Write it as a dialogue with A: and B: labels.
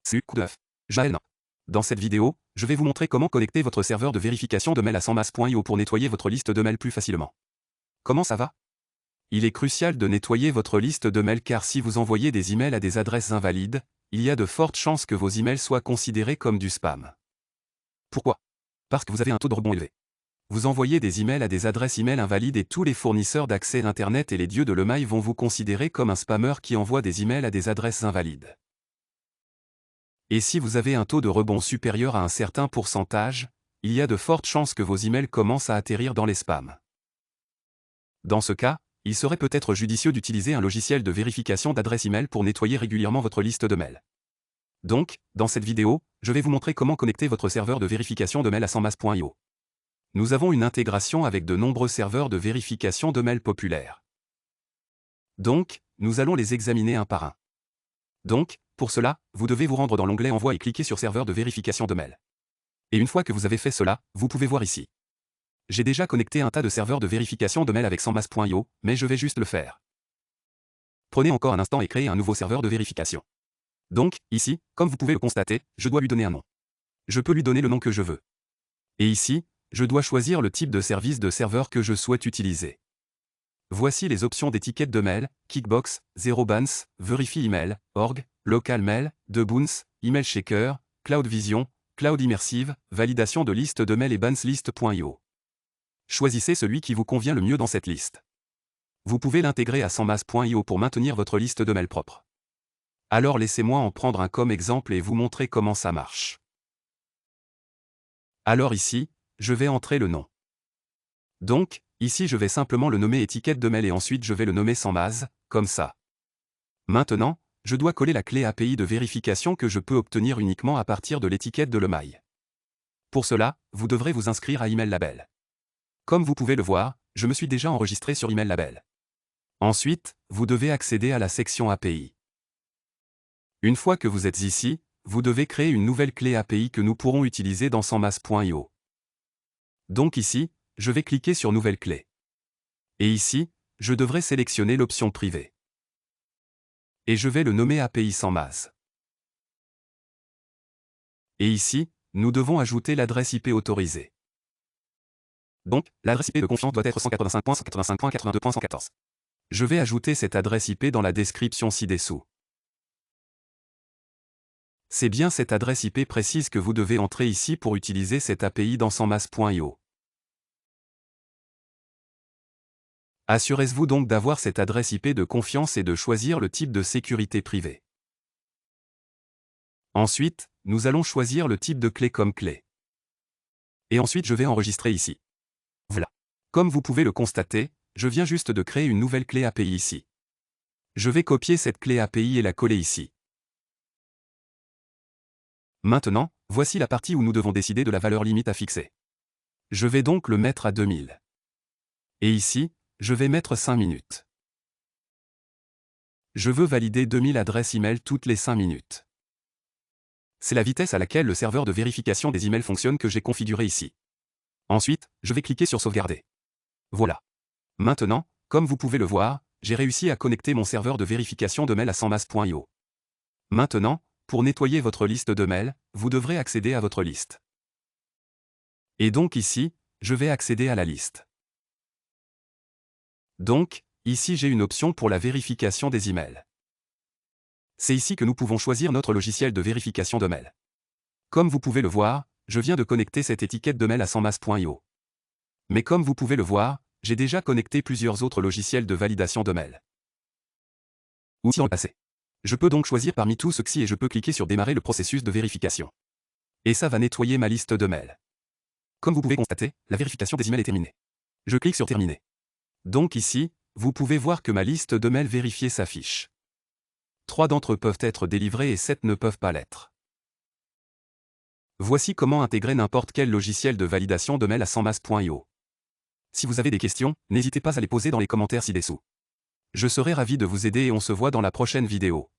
A: Salut, coup d'œuf. Jaël. Dans cette vidéo, je vais vous montrer comment connecter votre serveur de vérification de mail à 100mass.io pour nettoyer votre liste de mails plus facilement. Comment ça va? Il est crucial de nettoyer votre liste de mails car si vous envoyez des emails à des adresses invalides, il y a de fortes chances que vos emails soient considérés comme du spam. Pourquoi? Parce que vous avez un taux de rebond élevé. Vous envoyez des emails à des adresses email invalides et tous les fournisseurs d'accès Internet et les dieux de l'email vont vous considérer comme un spammeur qui envoie des emails à des adresses invalides. Et si vous avez un taux de rebond supérieur à un certain pourcentage, il y a de fortes chances que vos emails commencent à atterrir dans les spams. Dans ce cas, il serait peut-être judicieux d'utiliser un logiciel de vérification d'adresse email pour nettoyer régulièrement votre liste de mails. Donc, dans cette vidéo, je vais vous montrer comment connecter votre serveur de vérification de mail à 100mass.io. Nous avons une intégration avec de nombreux serveurs de vérification de mails populaires. Donc, nous allons les examiner un par un. Donc, pour cela, vous devez vous rendre dans l'onglet Envoi et cliquer sur Serveur de vérification de mail. Et une fois que vous avez fait cela, vous pouvez voir ici. J'ai déjà connecté un tas de serveurs de vérification de mail avec 100mass.io, mais je vais juste le faire. Prenez encore un instant et créez un nouveau serveur de vérification. Donc, ici, comme vous pouvez le constater, je dois lui donner un nom. Je peux lui donner le nom que je veux. Et ici, je dois choisir le type de service de serveur que je souhaite utiliser. Voici les options d'étiquette de mail, Kickbox, Zero Bans, Verify Email, Org, Local Mail, Debounce, Email Shaker, Cloud Vision, Cloud Immersive, validation de liste de mail et banslist.io. Choisissez celui qui vous convient le mieux dans cette liste. Vous pouvez l'intégrer à 100mass.io pour maintenir votre liste de mails propre. Alors laissez-moi en prendre un comme exemple et vous montrer comment ça marche. Alors ici, je vais entrer le nom. Donc, ici je vais simplement le nommer étiquette de mail et ensuite je vais le nommer 100mass, comme ça. Maintenant, je dois coller la clé API de vérification que je peux obtenir uniquement à partir de l'étiquette de l'email. Pour cela, vous devrez vous inscrire à Email Label. Comme vous pouvez le voir, je me suis déjà enregistré sur Email Label. Ensuite, vous devez accéder à la section API. Une fois que vous êtes ici, vous devez créer une nouvelle clé API que nous pourrons utiliser dans 100mass.io. Donc ici, je vais cliquer sur Nouvelle clé. Et ici, je devrais sélectionner l'option Privée. Et je vais le nommer API 100mass. Et ici, nous devons ajouter l'adresse IP autorisée. Donc, l'adresse IP de confiance doit être 185.185.82.114. Je vais ajouter cette adresse IP dans la description ci-dessous. C'est bien cette adresse IP précise que vous devez entrer ici pour utiliser cette API dans 100mass.io. Assurez-vous donc d'avoir cette adresse IP de confiance et de choisir le type de sécurité privée. Ensuite, nous allons choisir le type de clé comme clé. Et ensuite je vais enregistrer ici. Voilà. Comme vous pouvez le constater, je viens juste de créer une nouvelle clé API ici. Je vais copier cette clé API et la coller ici. Maintenant, voici la partie où nous devons décider de la valeur limite à fixer. Je vais donc le mettre à 2000. Et ici, je vais mettre 5 minutes. Je veux valider 2000 adresses email toutes les 5 minutes. C'est la vitesse à laquelle le serveur de vérification des emails fonctionne que j'ai configuré ici. Ensuite, je vais cliquer sur Sauvegarder. Voilà. Maintenant, comme vous pouvez le voir, j'ai réussi à connecter mon serveur de vérification de mail à 100mass.io. Maintenant, pour nettoyer votre liste de mails, vous devrez accéder à votre liste. Et donc ici, je vais accéder à la liste. Donc, ici j'ai une option pour la vérification des emails. C'est ici que nous pouvons choisir notre logiciel de vérification de mail. Comme vous pouvez le voir, je viens de connecter cette étiquette de mail à 100mass.io. Mais comme vous pouvez le voir, j'ai déjà connecté plusieurs autres logiciels de validation de mail. Ou s'y repasser. Je peux donc choisir parmi tous ceux-ci et je peux cliquer sur Démarrer le processus de vérification. Et ça va nettoyer ma liste de mails. Comme vous pouvez constater, la vérification des emails est terminée. Je clique sur Terminer. Donc ici, vous pouvez voir que ma liste de mails vérifiés s'affiche. 3 d'entre eux peuvent être délivrés et 7 ne peuvent pas l'être. Voici comment intégrer n'importe quel logiciel de validation de mail à 100mass.io. Si vous avez des questions, n'hésitez pas à les poser dans les commentaires ci-dessous. Je serai ravi de vous aider et on se voit dans la prochaine vidéo.